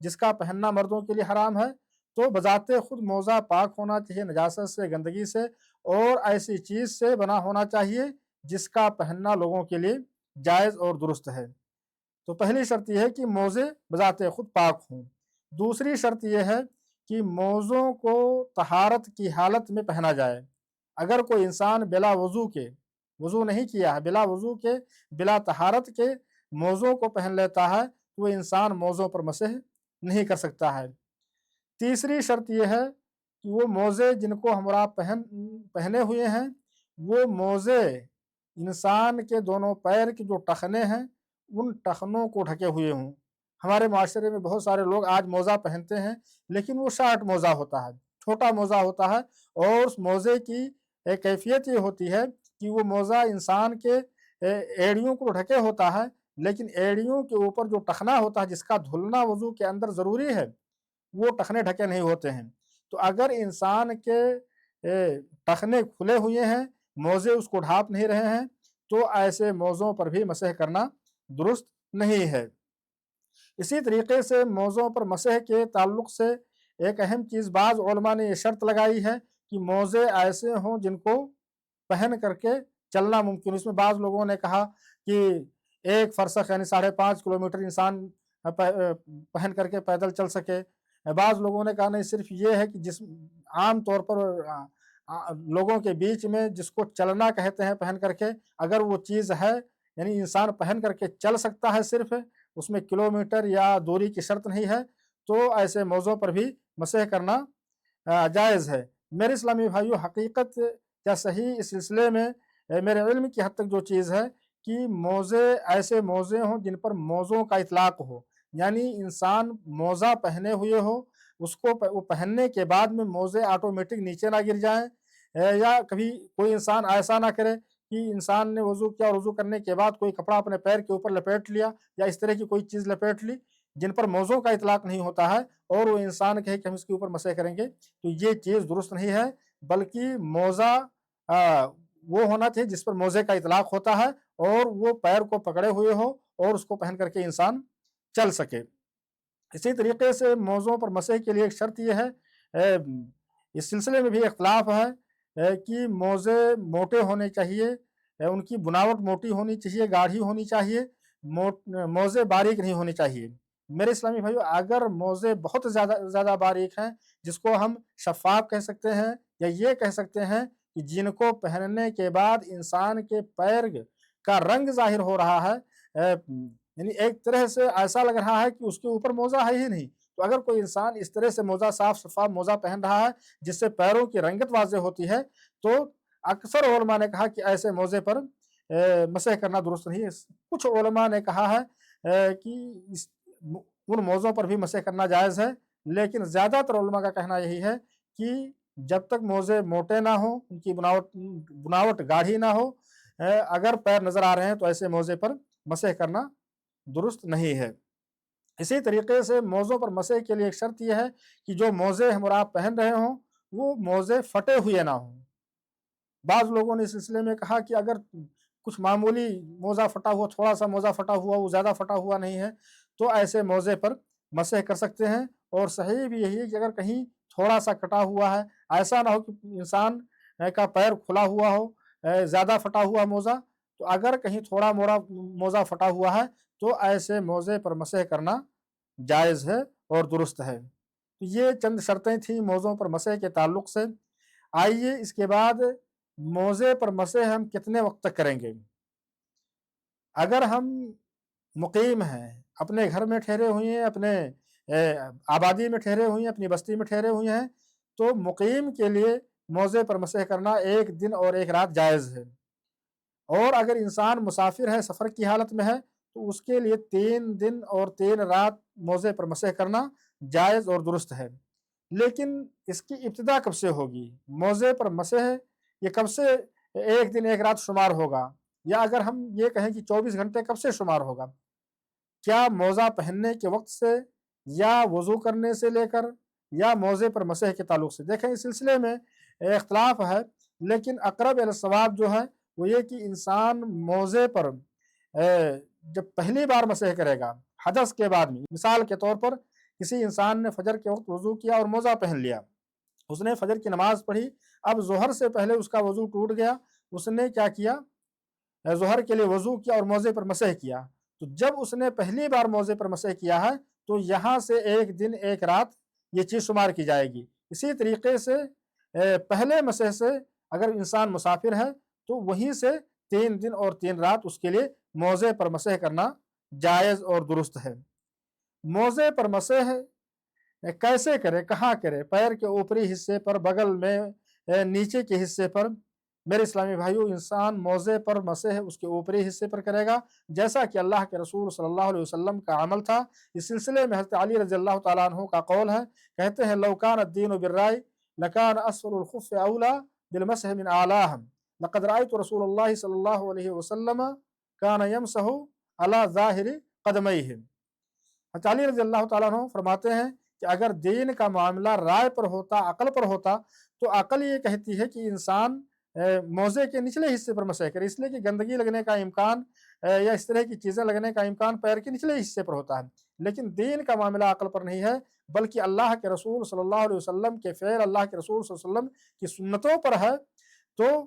جس کا پہننا مردوں کے لیے حرام ہے، تو بذات خود موزہ پاک ہونا چاہیے نجاست سے، گندگی سے، اور ایسی چیز سے بنا ہونا چاہیے جس کا پہننا لوگوں کے لیے جائز اور درست ہے۔ تو پہلی شرط یہ ہے کہ موزے بذات خود پاک ہوں۔ دوسری شرط یہ ہے کہ موزوں کو طہارت کی حالت میں پہنا جائے۔ اگر کوئی انسان بلا وضو کے، وضو نہیں کیا ہے، بلا وضو کے، بلا طہارت کے موزوں کو پہن لیتا ہے تو وہ انسان موزوں پر مسح نہیں کر سکتا ہے۔ تیسری شرط یہ ہے کہ وہ موزے جن کو ہم اور آپ پہنے ہوئے ہیں، وہ موزے انسان کے دونوں پیر کے جو ٹخنے ہیں ان ٹخنوں کو ڈھکے ہوئے ہوں۔ ہمارے معاشرے میں بہت سارے لوگ آج موزہ پہنتے ہیں لیکن وہ شارٹ موزہ ہوتا ہے، چھوٹا موزہ ہوتا ہے، اور اس موزے کی ایک کیفیت یہ ہوتی ہے کہ وہ موزہ انسان کے ایڑیوں کو ڈھکے ہوتا ہے، لیکن ایڑیوں کے اوپر جو ٹخنا ہوتا ہے جس کا دھلنا وضو کے اندر ضروری ہے وہ ٹخنے ڈھکے نہیں ہوتے ہیں۔ تو اگر انسان کے ٹخنے کھلے ہوئے ہیں، موزے اس کو ڈھانپ نہیں رہے ہیں، تو ایسے موزوں پر بھی مسح کرنا درست نہیں ہے۔ اسی طریقے سے موزوں پر مسح کے تعلق سے ایک اہم چیز بعض علماء نے یہ شرط لگائی ہے کہ موزے ایسے ہوں جن کو پہن کر کے چلنا ممکن۔ اس میں بعض لوگوں نے کہا کہ 1 فرسخ یعنی 5.5 کلومیٹر انسان پہن کر کے پیدل چل سکے۔ بعض لوگوں نے کہا نہیں، صرف یہ ہے کہ جس عام طور پر لوگوں کے بیچ میں جس کو چلنا کہتے ہیں پہن کر کے، اگر وہ چیز ہے یعنی انسان پہن کر کے چل سکتا ہے، صرف اس میں کلومیٹر یا دوری کی شرط نہیں ہے، تو ایسے موضوع پر بھی مسح کرنا جائز ہے۔ میرے اسلامی بھائیو، حقیقت یا صحیح اس سلسلے میں میرے علم کی حد تک جو چیز ہے کہ موزے ایسے موزے ہوں جن پر موزوں کا اطلاق ہو، یعنی انسان موزہ پہنے ہوئے ہو، اس کو وہ پہننے کے بعد میں موزے آٹومیٹک نیچے نہ گر جائیں، یا کبھی کوئی انسان ایسا نہ کرے کہ انسان نے وضو کیا اور وضو کرنے کے بعد کوئی کپڑا اپنے پیر کے اوپر لپیٹ لیا یا اس طرح کی کوئی چیز لپیٹ لی جن پر موزوں کا اطلاق نہیں ہوتا ہے، اور وہ انسان کہے کہ ہم اس کے اوپر مسح کریں گے، تو یہ چیز درست نہیں ہے۔ بلکہ موزہ وہ ہونا چاہیے جس پر موزے کا اطلاق ہوتا ہے اور وہ پیر کو پکڑے ہوئے ہو اور اس کو پہن کر کے انسان چل سکے۔ اسی طریقے سے موزوں پر مسح کے لیے ایک شرط یہ ہے، اس سلسلے میں بھی اختلاف ہے کہ موزے موٹے ہونے چاہیے، ان کی بناوٹ موٹی ہونی چاہیے، گاڑھی ہونی چاہیے، موزے باریک نہیں ہونے چاہیے۔ میرے اسلامی بھائیو، اگر موزے بہت زیادہ باریک ہیں جس کو ہم شفاف کہہ سکتے ہیں، یا یہ کہہ سکتے ہیں کہ جن کو پہننے کے بعد انسان کے پیر کا رنگ ظاہر ہو رہا ہے، یعنی ایک طرح سے ایسا لگ رہا ہے کہ اس کے اوپر موزہ ہے ہی نہیں، تو اگر کوئی انسان اس طرح سے موزہ صاف شفاف موزہ پہن رہا ہے جس سے پیروں کی رنگت واضح ہوتی ہے، تو اکثر علماء نے کہا کہ ایسے موزے پر مسح کرنا درست نہیں ہے۔ کچھ علماء نے کہا ہے کہ ان موزوں پر بھی مسح کرنا جائز ہے، لیکن زیادہ تر علماء کا کہنا یہی ہے کہ جب تک موزے موٹے نہ ہوں، ان کی بناوٹ گاڑھی نہ ہو، اگر پیر نظر آ رہے ہیں تو ایسے موزے پر مسح کرنا درست نہیں ہے۔ اسی طریقے سے موزوں پر مسح کے لیے ایک شرط یہ ہے کہ جو موزے ہم اور آپ پہن رہے ہوں وہ موزے پھٹے ہوئے نہ ہوں۔ بعض لوگوں نے اس سلسلے میں کہا کہ اگر کچھ معمولی موزہ پھٹا ہوا، تھوڑا سا موزہ پھٹا ہوا، وہ زیادہ پھٹا ہوا نہیں ہے، تو ایسے موزے پر مسح کر سکتے ہیں۔ اور صحیح بھی یہی ہے کہ اگر کہیں تھوڑا سا کٹا ہوا ہے، ایسا نہ ہو کہ انسان کا پیر کھلا ہوا ہو، زیادہ پھٹا ہوا موزہ، تو اگر کہیں تھوڑا موڑا موزہ پھٹا ہوا ہے تو ایسے موزے پر مسح کرنا جائز ہے اور درست ہے۔ تو یہ چند شرطیں تھیں موزوں پر مسح کے تعلق سے۔ آئیے اس کے بعد موزے پر مسح ہم کتنے وقت تک کریں گے۔ اگر ہم مقیم ہیں، اپنے گھر میں ٹھہرے ہوئے ہیں، اپنے آبادی میں ٹھہرے ہوئے ہیں، اپنی بستی میں ٹھہرے ہوئے ہیں، تو مقیم کے لیے موزے پر مسح کرنا 1 دن اور 1 رات جائز ہے۔ اور اگر انسان مسافر ہے، سفر کی حالت میں ہے، تو اس کے لیے 3 دن اور 3 رات موزے پر مسح کرنا جائز اور درست ہے۔ لیکن اس کی ابتدا کب سے ہوگی؟ موزے پر مسح یہ کب سے 1 دن 1 رات شمار ہوگا؟ یا اگر ہم یہ کہیں کہ 24 گھنٹے کب سے شمار ہوگا؟ کیا موزہ پہننے کے وقت سے، یا وضو کرنے سے لے کر، یا موزے پر مسح کے تعلق سے؟ دیکھیں اس سلسلے میں اختلاف ہے، لیکن اقرب الی الصواب جو ہے وہ یہ کہ انسان موزے پر جب پہلی بار مسح کرے گا حدث کے بعد میں، مثال کے طور پر کسی انسان نے فجر کے وقت وضو کیا اور موزہ پہن لیا، اس نے فجر کی نماز پڑھی، اب ظہر سے پہلے اس کا وضو ٹوٹ گیا، اس نے کیا کیا، ظہر کے لیے وضو کیا اور موزے پر مسح کیا، تو جب اس نے پہلی بار موزے پر مسح کیا ہے تو یہاں سے ایک دن ایک رات یہ چیز شمار کی جائے گی۔ اسی طریقے سے پہلے مسح سے اگر انسان مسافر ہے تو وہیں سے 3 دن اور 3 رات اس کے لیے موزے پر مسح کرنا جائز اور درست ہے۔ موزے پر مسح کیسے کرے، کہاں کرے؟ پیر کے اوپری حصے پر، بغل میں، نیچے کے حصے پر۔ میرے اسلامی بھائیوں، انسان موزے پر مسح اس کے اوپری حصے پر کرے گا، جیسا کہ اللہ کے رسول صلی اللہ علیہ وسلم کا عمل تھا۔ اس سلسلے میں حضرت علی رضی اللہ تعالیٰ عنہ کا قول ہے، کہتے ہیں لو کان الدین بالرأی لکان اسفل الخف اولا بالمسح من اعلاہ لقد رأیت رسول اللہ صلی اللہ علیہ وسلم کان یمسح علی ظاہر قدمیہ۔ حضرت علی رضی اللہ تعالیٰ عنہ فرماتے ہیں کہ اگر دین کا معاملہ رائے پر ہوتا، عقل پر ہوتا، تو عقل یہ کہتی ہے کہ انسان موزے کے نچلے حصے پر مسح کرے، اس لیے کہ گندگی لگنے کا امکان یا اس طرح کی چیزیں لگنے کا امکان پیر کے نچلے حصے پر ہوتا ہے، لیکن دین کا معاملہ عقل پر نہیں ہے، بلکہ اللہ کے رسول صلی اللہ علیہ وسلم کے فعل، اللہ کے رسول صلی اللہ علیہ وسلم کی سنتوں پر ہے۔ تو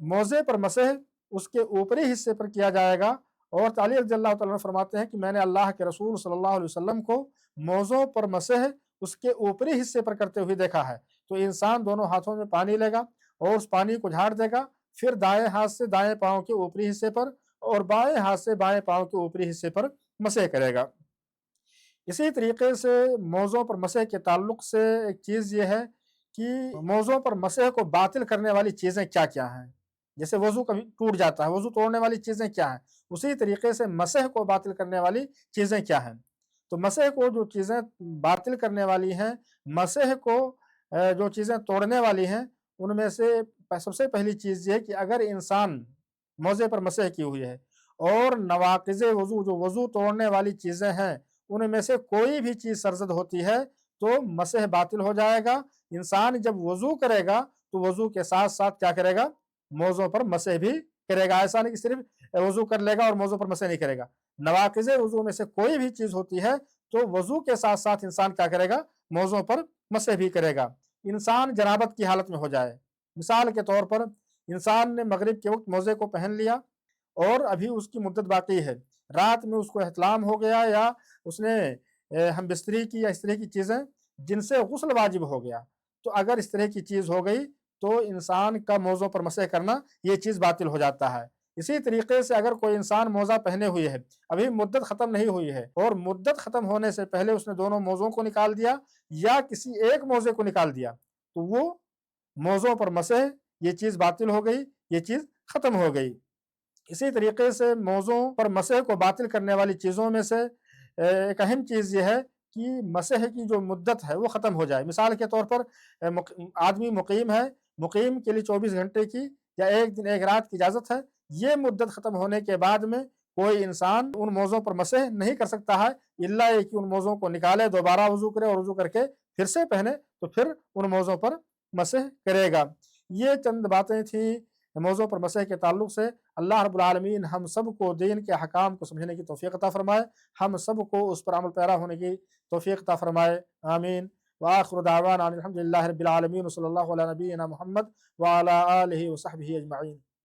موزے پر مسح اس کے اوپری حصے پر کیا جائے گا، اور علی رضی اللہ تعالیٰ عنہ فرماتے ہیں کہ میں نے اللہ کے رسول صلی اللہ علیہ وسلم کو موزوں پر مسح اس کے اوپری حصے پر کرتے ہوئے دیکھا ہے۔ تو انسان دونوں ہاتھوں میں پانی لے گا اور اس پانی کو جھاڑ دے گا، پھر دائیں ہاتھ سے دائیں پاؤں کے اوپری حصے پر اور بائیں ہاتھ سے بائیں پاؤں کے اوپری حصے پر مسح کرے گا۔ اسی طریقے سے موزوں پر مسح کے تعلق سے ایک چیز یہ ہے کہ موزوں پر مسح کو باطل کرنے والی چیزیں کیا کیا ہیں۔ جیسے وضو کبھی ٹوٹ جاتا ہے، وضو توڑنے والی چیزیں کیا ہیں، اسی طریقے سے مسح کو باطل کرنے والی چیزیں کیا ہیں۔ تو مسح کو جو چیزیں باطل کرنے والی ہیں، مسح کو جو چیزیں توڑنے والی ہیں، ان میں سے سب سے پہلی چیز یہ کہ اگر انسان موزے پر مسح کی ہوئی ہے اور نواقض وضو، جو وضو توڑنے والی چیزیں ہیں، ان میں سے کوئی بھی چیز سرزد ہوتی ہے تو مسح باطل ہو جائے گا۔ انسان جب وضو کرے گا تو وضو کے ساتھ ساتھ کیا کرے گا، موزوں پر مسح بھی کرے گا۔ ایسا نہیں کہ صرف وضو کر لے گا اور موزوں پر مسح نہیں کرے گا۔ نواقض وضو میں سے کوئی بھی چیز ہوتی ہے تو وضو کے ساتھ ساتھ انسان کیا کرے گا، موزوں پر مسح بھی کرے گا۔ انسان جنابت کی حالت میں ہو جائے، مثال کے طور پر انسان نے مغرب کے وقت موزے کو پہن لیا اور ابھی اس کی مدت باقی ہے، رات میں اس کو احتلام ہو گیا یا اس نے ہم بستری کی یا اس طرح کی چیزیں جن سے غسل واجب ہو گیا، تو اگر اس طرح کی چیز ہو گئی تو انسان کا موزوں پر مسح کرنا یہ چیز باطل ہو جاتا ہے۔ اسی طریقے سے اگر کوئی انسان موزہ پہنے ہوئے ہے، ابھی مدت ختم نہیں ہوئی ہے اور مدت ختم ہونے سے پہلے اس نے دونوں موزوں کو نکال دیا یا کسی ایک موزے کو نکال دیا، تو وہ موزوں پر مسح یہ چیز باطل ہو گئی، یہ چیز ختم ہو گئی۔ اسی طریقے سے موزوں پر مسح کو باطل کرنے والی چیزوں میں سے ایک اہم چیز یہ ہے کہ مسح کی جو مدت ہے وہ ختم ہو جائے۔ مثال کے طور پر آدمی مقیم ہے، مقیم کے لیے 24 گھنٹے کی یا ایک دن ایک رات کی اجازت ہے، یہ مدت ختم ہونے کے بعد میں کوئی انسان ان موزوں پر مسح نہیں کر سکتا ہے، الا یہ کہ ان موزوں کو نکالے، دوبارہ وضو کرے اور وضو کر کے پھر سے پہنے تو پھر ان موزوں پر مسح کرے گا۔ یہ چند باتیں تھیں موضوع پر مسح کے تعلق سے۔ اللہ رب العالمین ہم سب کو دین کے احکام کو سمجھنے کی توفیق عطا فرمائے، ہم سب کو اس پر عمل پیرا ہونے کی توفیق عطا فرمائے، آمین۔ وآخر دعوانا الحمد للہ رب العالمین، صلی اللہ علی نبینا محمد وعلی آلہ وصحبہ اجمعین۔